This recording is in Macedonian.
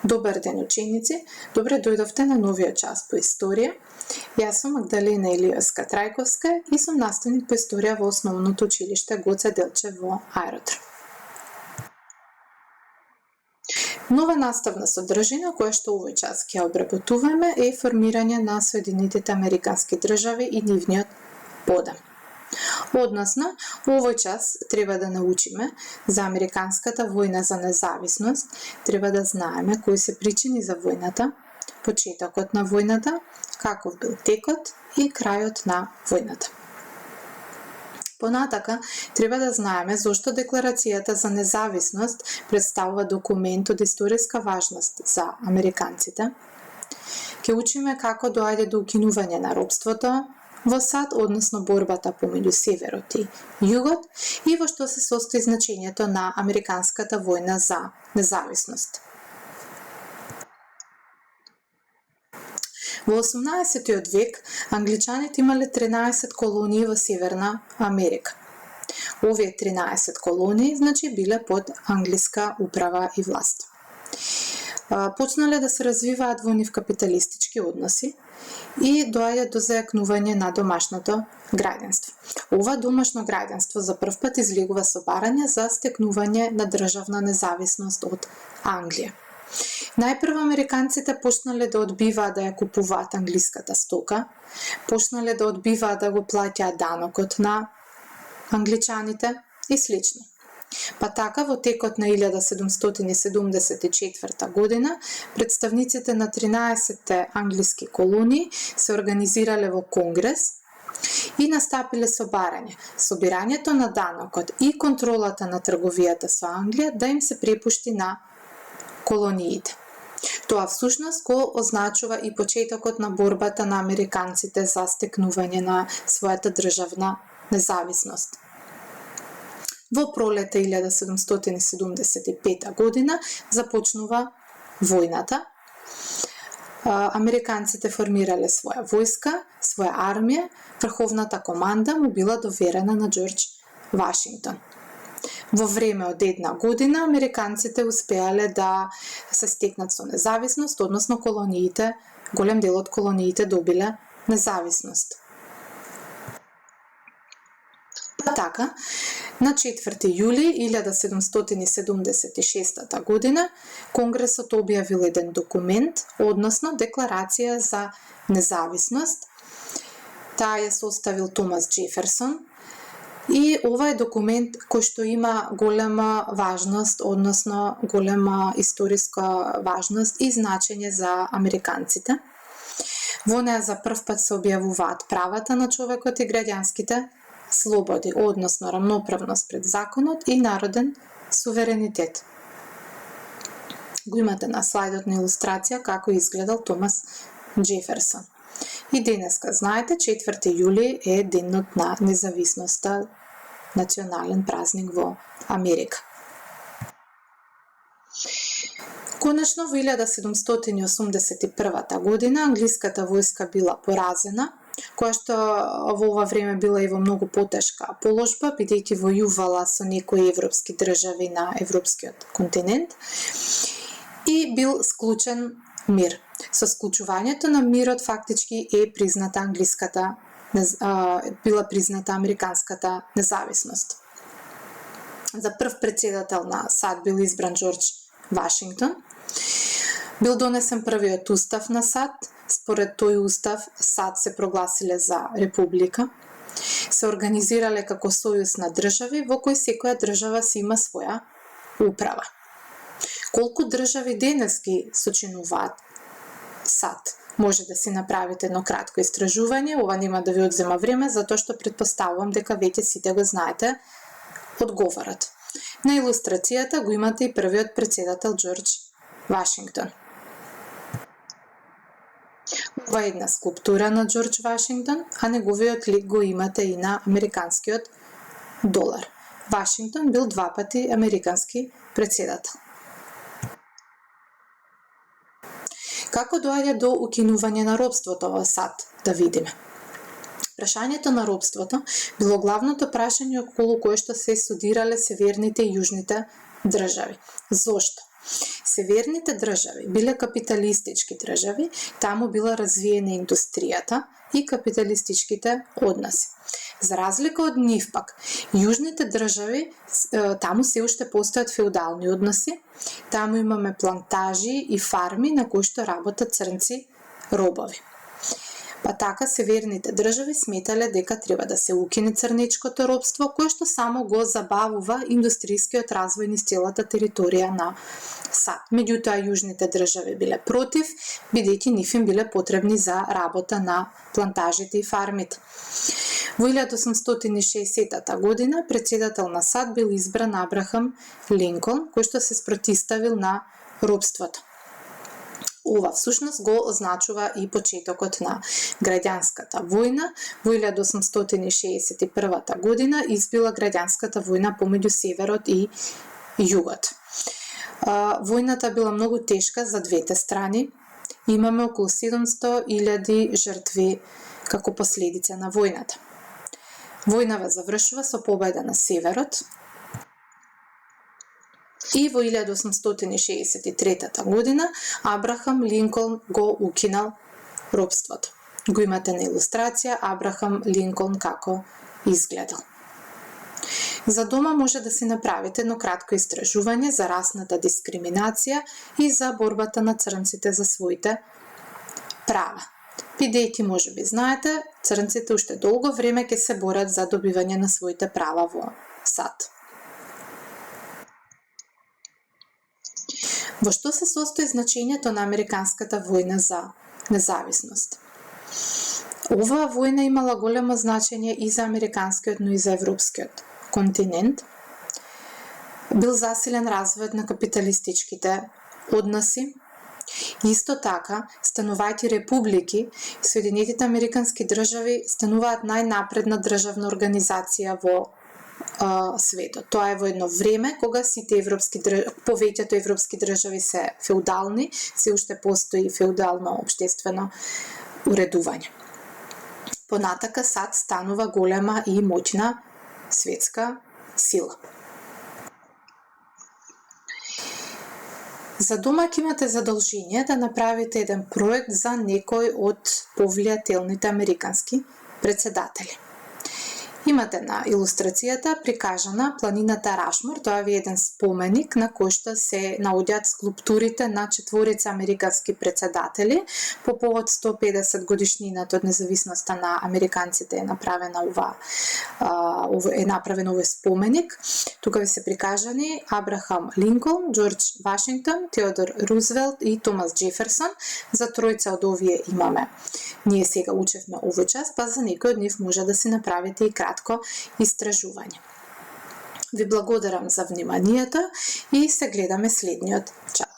Добар ден, ученици! Добре дојдовте на новиот час по историја. Јас сум Магдалена Илиевска Трајковска и сум наставник по историја во Основното училиште Гоце Делчев во Аеродром. Нова наставна содржина која што овој час ќе обработуваме е формирање на Соединетите Американски држави и нивниот подем. Односно, овој час треба да научиме за Американската војна за независност, треба да знаеме кои се причини за војната, почетокот на војната, каков бил текот и крајот на војната. Понатака, треба да знаеме зошто Декларацијата за независност представува документ од историска важност за американците. Ќе учиме како доаѓа до укинување на робството во САД, односно борбата помеѓу северот и југот, и во што се состои значењето на Американската војна за независност. Во 18 век англичаните имале 13 колонии во Северна Америка. Овие 13 колонии, значи, биле под англиска управа и власт. Почнале да се развиваат во нив капиталистички односи и доаѓа до зајакнување на домашното граѓанство. Ова домашно граѓанство за прв пат излегува со барање за стекнување на државна независност од Англија. Најпрво американците почнале да одбиваат да ја купуваат англиската стока, почнале да одбиваат да го плаќаат данокот на англичаните и слично. Па така, во текот на 1774 година, представниците на 13 англиски колонии се организирале во Конгрес и настапиле собарање. Собирањето на данокот и контролата на трговијата со Англија да им се препушти на колониите. Тоа всушност го означува и почетокот на борбата на американците за стекнување на својата државна независност. Во пролета 1775 година започнува војната. Американците формирале своја војска, своја армија, врховната команда му била доверена на Џорџ Вашингтон. Во време од една година американците успеале да се стекнат со независност, односно колониите, голем дел од колониите добиле независност. Па така, на 4 јули 1776 година Конгресот објавил еден документ, односно Декларација за независност. Таа ја составил Томас Џеферсон. И ова е документ кој што има голема важност, односно голема историска важност и значење за американците. Во неа за прв пат се објавуваат правата на човекот и граѓанските слободи, односно рамноправност пред законот и народен суверенитет. Го имате на слайдот на илустрација како изгледал Томас Џеферсон. И денеска, знаете, 4 јули е денот на независноста, национален празник во Америка. Конечно, во 1781 година англиската војска била поразена, која што во ова време била и во многу потешка положба, бидејќи војувала со некои европски држави на европскиот континент, и бил склучен мир. Со склучувањето на мирот фактички е призната била призната американската независност. За прв председател на САД бил избран Џорџ Вашингтон. Бил донесен првиот устав на САД. Според тој устав САД се прогласиле за република. Се организирале како сојуз на држави во кој секоја држава си има своја управа. Колку држави денес ги сочинуваат САД? Може да си направите едно кратко истражување, ова нема да ви одзема време, затоа што претпоставувам дека веќе сите го знаете одговорот. На илустрацијата го имате и првиот председател Џорџ Вашингтон. Ова е една скулптура на Џорџ Вашингтон, а неговиот лик го имате и на американскиот долар. Вашингтон бил 2 пати американски председател. Како доаѓа до укинување на робството во САД, да видиме. Прашањето на робството било главното прашање околу кое што се студирале северните и јужните држави. Зошто? Северните држави биле капиталистички држави, таму била развиена индустријата и капиталистичките односи. За разлика од нив пак, јужните држави, таму се уште постојат феудални односи, таму имаме плантажи и фарми на кои што работат црнци робови. Па така северните држави сметале дека треба да се укине црнечкото робство, кое што само го забавува индустријскиот развој низ целата територија на САД. Меѓутоа јужните држави биле против, бидејќи нив им биле потребни за работа на плантажите и фармите. Во 1860 година председател на САД бил избран Абрахам Линколн, кој што се спротивставил на робството. Ова всушност го означува и почетокот на граѓанската војна. Во 1861 година избила граѓанската војна помеѓу северот и југот. Војната била многу тешка за двете страни. Имаме околу 700.000 жртви како последица на војната. Војнава завршува со победа на северот и во 1863 година Абрахам Линколн го укинал робството. Го имате на илустрација Абрахам Линколн како изгледал. За дома може да си направите едно кратко истражување за расната дискриминација и за борбата на црнците за своите права. Бидејќи може би знаете, црнците уште долго време ќе се борат за добивање на своите права во САД. Во што се состои значењето на американската војна за независност? Оваа војна имала големо значење и за американскиот, но и за европскиот континент. Бил засилен развојот на капиталистичките односи. Исто така, станувајќи републики, Соединетите американски држави стануваат најнапредна државна организација во светот. Тоа е во едно време кога сите повеќето европски држави се феудални, се уште постои феудално општествено уредување. Понатака САД станува голема и моќна светска сила. За домак имате задолжение да направите еден проект за некој од повлијателните американски председатели. Имате на илустрацијата прикажана планината Рашмор, тоа е еден споменик на кој што се наоѓаат скулптурите на четворица американски председатели. По повод 150 годишнината од независноста на американците е направен овој споменик. Тука ви се прикажани Абрахам Линколн, Џорџ Вашингтон, Теодор Рузвелт и Томас Џеферсон. За тројца од овие имаме. Ние сега учевме овој час, па за некој од нив може да си направите и кратко истражување. Ви благодарам за вниманието и се гледаме следниот час.